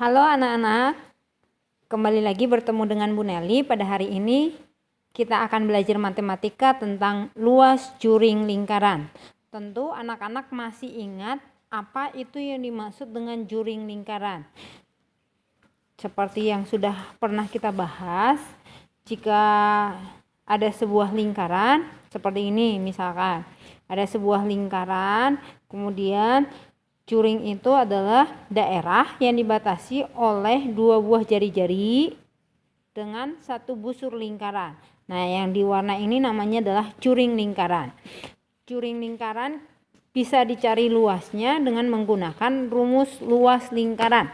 Halo anak-anak, kembali lagi bertemu dengan Bu Nelly. Pada hari ini kita akan belajar matematika tentang luas juring lingkaran. Tentu anak-anak masih ingat apa itu yang dimaksud dengan juring lingkaran. Seperti yang sudah pernah kita bahas, jika ada sebuah lingkaran seperti ini, misalkan ada sebuah lingkaran, kemudian juring itu adalah daerah yang dibatasi oleh dua buah jari-jari dengan satu busur lingkaran. Nah, yang di warna ini namanya adalah juring lingkaran. Juring lingkaran bisa dicari luasnya dengan menggunakan rumus luas lingkaran.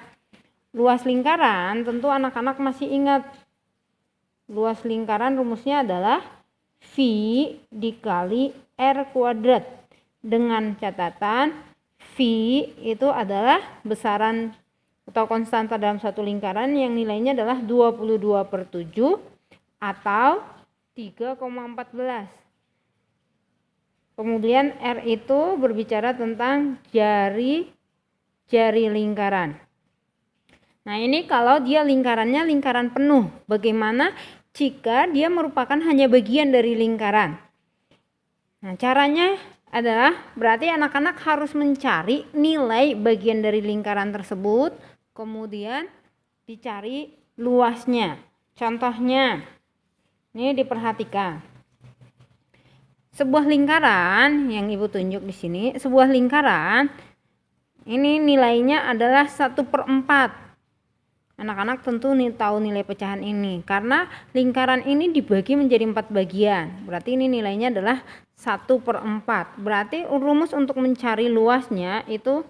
Luas lingkaran tentu anak-anak masih ingat. Luas lingkaran rumusnya adalah V dikali R kuadrat. Dengan catatan V itu adalah besaran atau konstanta dalam satu lingkaran yang nilainya adalah 22/7 atau 3,14. Kemudian R itu berbicara tentang jari lingkaran. Nah, ini kalau dia lingkarannya lingkaran penuh. Bagaimana jika dia merupakan hanya bagian dari lingkaran? Nah, caranya adalah berarti anak-anak harus mencari nilai bagian dari lingkaran tersebut, kemudian dicari luasnya. Contohnya, ini diperhatikan. Sebuah lingkaran yang Ibu tunjuk di sini, sebuah lingkaran ini nilainya adalah 1/4. Anak-anak tentu tahu nilai pecahan ini karena lingkaran ini dibagi menjadi 4 bagian. Berarti ini nilainya adalah 1/4. Berarti rumus untuk mencari luasnya itu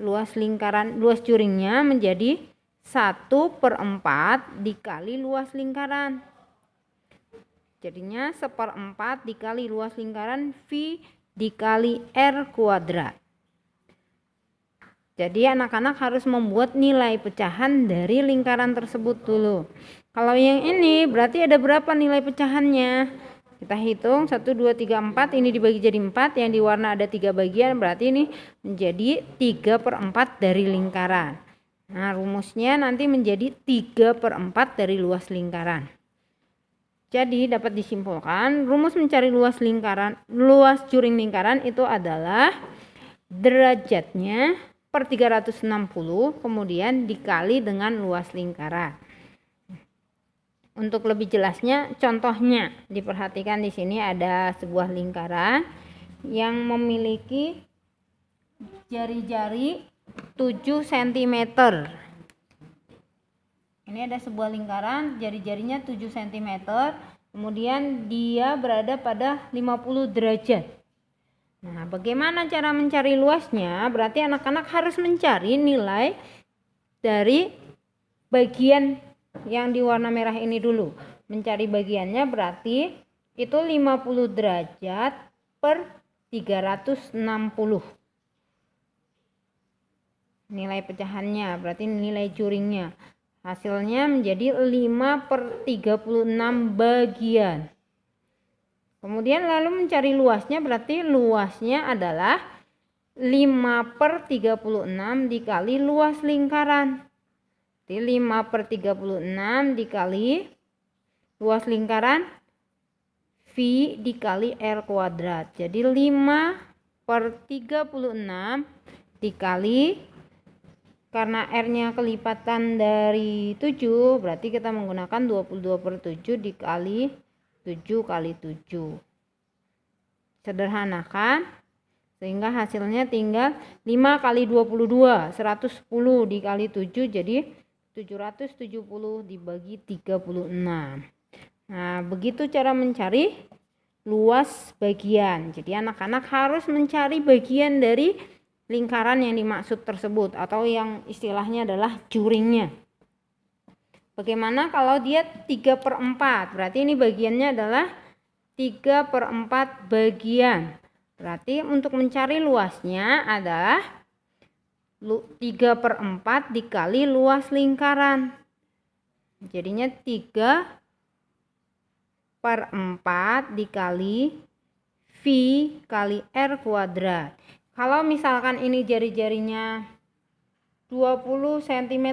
luas lingkaran, luas juringnya menjadi 1/4 dikali luas lingkaran. Jadinya 1/4 dikali luas lingkaran V dikali R kuadrat. Jadi anak-anak harus membuat nilai pecahan dari lingkaran tersebut dulu. Kalau yang ini berarti ada berapa nilai pecahannya? Kita hitung 1, 2, 3, 4. Ini dibagi jadi 4. Yang di warna ada 3 bagian. Berarti ini menjadi 3/4 dari lingkaran. Nah, rumusnya nanti menjadi 3/4 dari luas lingkaran. Jadi dapat disimpulkan rumus mencari luas juring lingkaran itu adalah derajatnya per 360 kemudian dikali dengan luas lingkaran. Untuk lebih jelasnya contohnya diperhatikan di sini ada sebuah lingkaran yang memiliki jari-jari 7 cm. Ini ada sebuah lingkaran jari-jarinya 7 cm, kemudian dia berada pada 50 derajat. Nah, bagaimana cara mencari luasnya? Berarti anak-anak harus mencari nilai dari bagian yang di warna merah ini dulu. Mencari bagiannya berarti itu 50 derajat per 360. Nilai pecahannya berarti nilai juringnya. Hasilnya menjadi 5/36 bagian. Kemudian lalu mencari luasnya berarti luasnya adalah 5/36 dikali luas lingkaran. Jadi 5/36 dikali luas lingkaran V dikali R kuadrat. Jadi 5/36 dikali, karena R-nya kelipatan dari 7 berarti kita menggunakan 22/7 dikali 7 kali 7. Sederhanakan sehingga hasilnya tinggal 5 kali 22, 110 dikali 7 jadi 770 dibagi 36. Nah, begitu cara mencari luas bagian. Jadi anak-anak harus mencari bagian dari lingkaran yang dimaksud tersebut atau yang istilahnya adalah juringnya. Bagaimana kalau dia 3/4? Berarti ini bagiannya adalah 3/4 bagian. Berarti untuk mencari luasnya adalah 3/4 dikali luas lingkaran. Jadinya 3/4 dikali V kali R kuadrat. Kalau misalkan ini jari-jarinya 20 cm.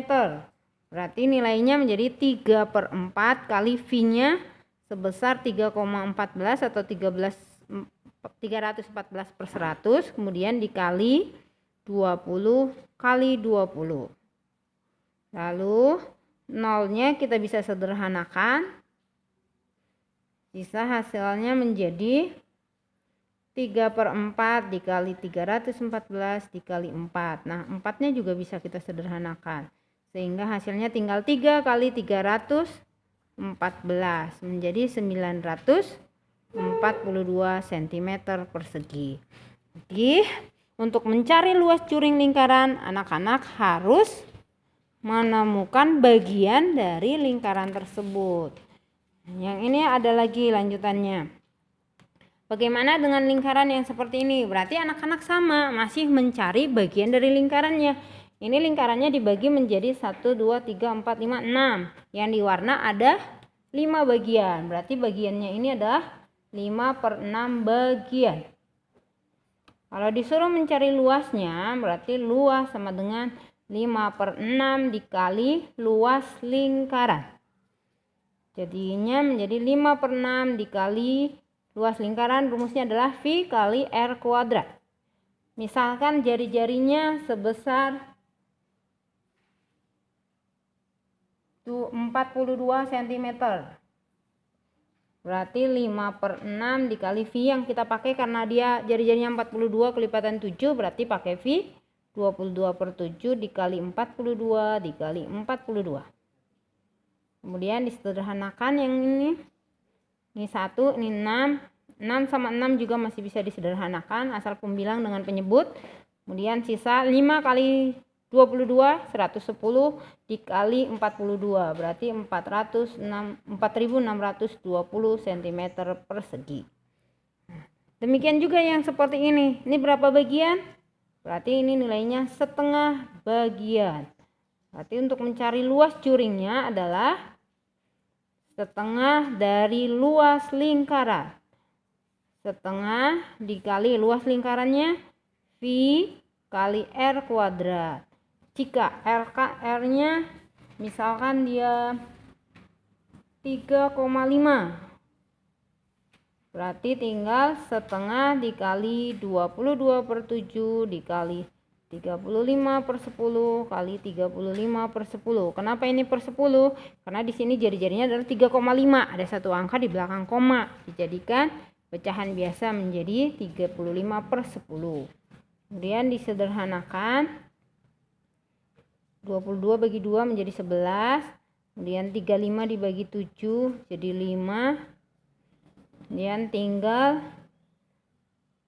Berarti nilainya menjadi 3/4 kali V-nya sebesar 3,14 atau 314/100, kemudian dikali 20 kali 20. Lalu nolnya kita bisa sederhanakan. Sisa hasilnya menjadi 3/4 dikali 314 dikali 4. Nah, 4-nya juga bisa kita sederhanakan. Sehingga hasilnya tinggal 3 kali 314 menjadi 942 cm persegi. Jadi, untuk mencari luas curing lingkaran, anak-anak harus menemukan bagian dari lingkaran tersebut. Yang ini ada lagi lanjutannya. Bagaimana dengan lingkaran yang seperti ini? Berarti anak-anak sama, masih mencari bagian dari lingkarannya. Ini lingkarannya dibagi menjadi 1, 2, 3, 4, 5, 6. Yang di warna ada 5 bagian. Berarti bagiannya ini adalah 5/6 bagian. Kalau disuruh mencari luasnya, berarti luas sama dengan 5/6 dikali luas lingkaran. Jadinya menjadi 5/6 dikali luas lingkaran, rumusnya adalah V kali R kuadrat. Misalkan jari-jarinya sebesar 42 cm. Berarti 5/6 dikali V yang kita pakai karena dia jari-jarinya 42 kelipatan 7, berarti pakai V 22/7 dikali 42 dikali 42. Kemudian disederhanakan yang ini 1, ini 6. 6 sama 6 juga masih bisa disederhanakan asal pembilang dengan penyebut. Kemudian sisa 5 kali 22 110 dikali 42, berarti 4620 cm persegi. Demikian juga yang seperti ini. Ini berapa bagian? Berarti ini nilainya setengah bagian. Berarti untuk mencari luas curingnya adalah setengah dari luas lingkaran. Setengah dikali luas lingkarannya V kali R kuadrat. Jika R-nya misalkan dia 3,5, berarti tinggal setengah dikali 22/7 dikali 35/10 kali 35/10. Kenapa ini per 10? Karena di sini jari-jarinya adalah 3,5. Ada satu angka di belakang koma. Dijadikan pecahan biasa menjadi 35/10. Kemudian disederhanakan. 22 bagi 2 menjadi 11. Kemudian 35 dibagi 7 jadi 5. Kemudian tinggal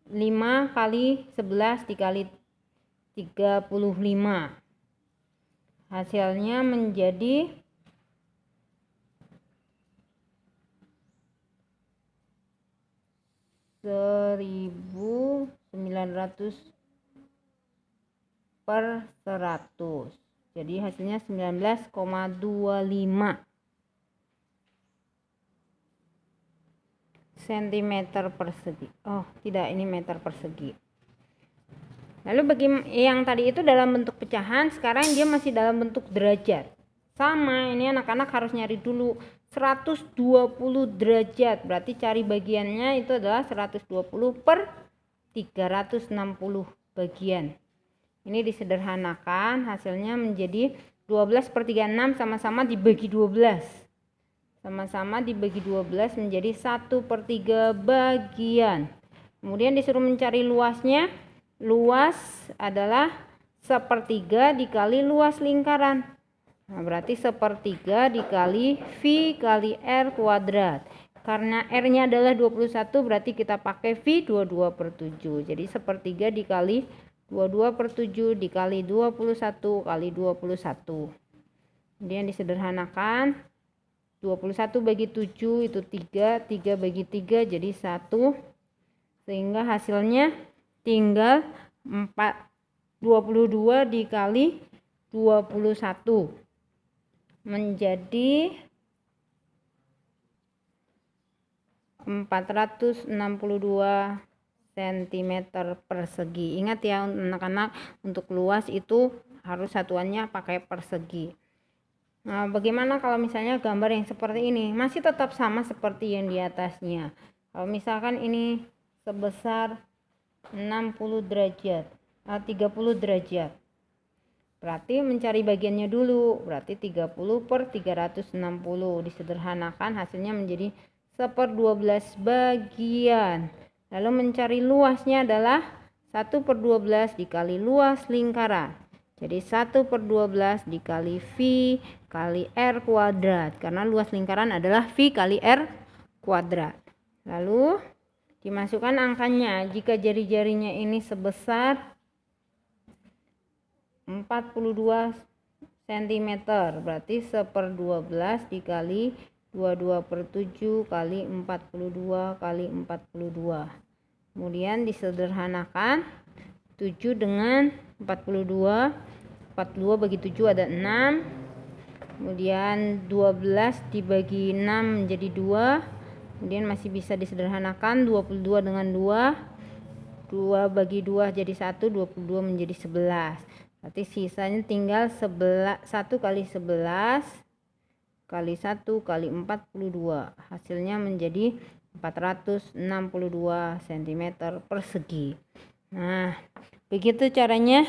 5 kali 11 dikali 35. Hasilnya menjadi 1900/100. Jadi hasilnya 19,25 cm persegi. Oh, tidak, ini meter persegi. Lalu bagi yang tadi itu dalam bentuk pecahan, sekarang dia masih dalam bentuk derajat. Sama, ini anak-anak harus nyari dulu 120 derajat. Berarti cari bagiannya itu adalah 120/360 bagian. Ini disederhanakan, hasilnya menjadi 12/36 sama-sama dibagi 12. Sama-sama dibagi 12 menjadi 1/3 bagian. Kemudian disuruh mencari luasnya. Luas adalah 1/3 dikali luas lingkaran. Nah, berarti 1/3 dikali V kali R kuadrat. Karena R-nya adalah 21, berarti kita pakai V 22/7. Jadi 1/3 dikali 22/7 dikali 21 kali 21. Kemudian disederhanakan. 21 bagi 7 itu 3. 3 bagi 3 jadi 1. Sehingga hasilnya tinggal 22 dikali 21 menjadi 462 cm persegi. Ingat ya anak-anak, untuk luas itu harus satuannya pakai persegi. Nah, bagaimana kalau misalnya gambar yang seperti ini? Masih tetap sama seperti yang di atasnya. Kalau misalkan ini sebesar 60 derajat, 30 derajat. Berarti mencari bagiannya dulu. Berarti 30 per 360. Disederhanakan hasilnya menjadi 1/12 bagian. Lalu mencari luasnya adalah 1/12 dikali luas lingkaran. Jadi 1/12 dikali V kali R kuadrat. Karena luas lingkaran adalah V kali R kuadrat. Lalu dimasukkan angkanya. Jika jari-jarinya ini sebesar 42 cm, berarti 1/12 dikali 22/7 kali 42 kali 42. Kemudian disederhanakan 7 dengan 42. 42 bagi 7 ada 6. Kemudian 12 dibagi 6 menjadi 2. Kemudian masih bisa disederhanakan 22 dengan 2. 2 bagi 2 jadi 1, 22 menjadi 11. Berarti sisanya tinggal 1 kali 11 kali 1 kali 42. Hasilnya menjadi 462 cm persegi. Nah, begitu caranya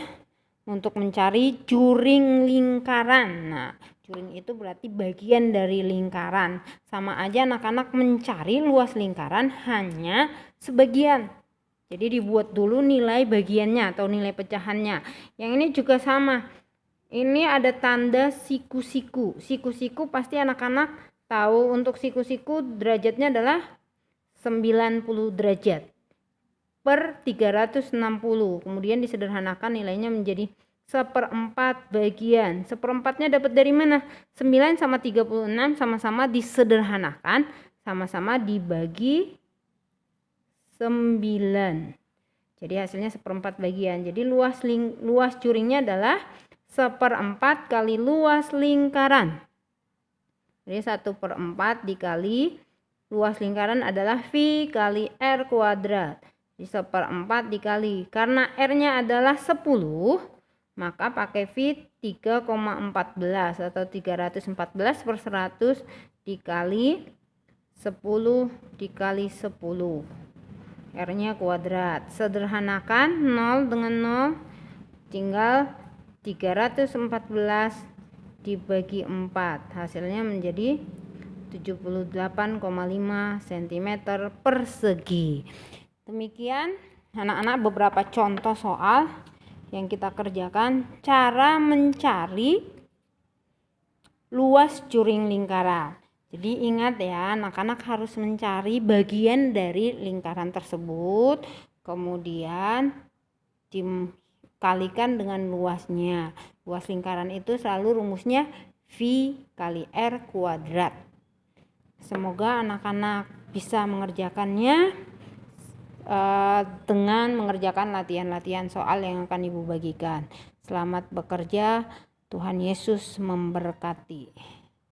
untuk mencari juring lingkaran. Nah, juring itu berarti bagian dari lingkaran. Sama aja anak-anak mencari luas lingkaran hanya sebagian. Jadi dibuat dulu nilai bagiannya atau nilai pecahannya. Yang ini juga sama. Ini ada tanda siku-siku. Siku-siku pasti anak-anak tahu. Untuk siku-siku derajatnya adalah 90 derajat per 360. Kemudian disederhanakan nilainya menjadi 1/4 bagian. 1/4-nya dapat dari mana? 9 sama 36 sama-sama disederhanakan, sama-sama dibagi 9. Jadi hasilnya 1/4 bagian. Jadi luas juringnya adalah 1/4 kali luas lingkaran. Jadi 1/4 dikali luas lingkaran adalah V kali R kuadrat. Jadi 1/4 dikali. Karena R-nya adalah 10, maka pakai V 3,14 atau 314/100 dikali 10 dikali 10. R-nya kuadrat. Sederhanakan 0 dengan 0 tinggal 314 dibagi 4. Hasilnya menjadi 78,5 cm persegi. Demikian anak-anak beberapa contoh soal yang kita kerjakan cara mencari luas juring lingkaran. Jadi ingat ya, anak-anak harus mencari bagian dari lingkaran tersebut, kemudian dikalikan dengan luasnya. Luas lingkaran itu selalu rumusnya V kali R kuadrat. Semoga anak-anak bisa mengerjakannya dengan mengerjakan latihan-latihan soal yang akan Ibu bagikan. Selamat bekerja, Tuhan Yesus memberkati.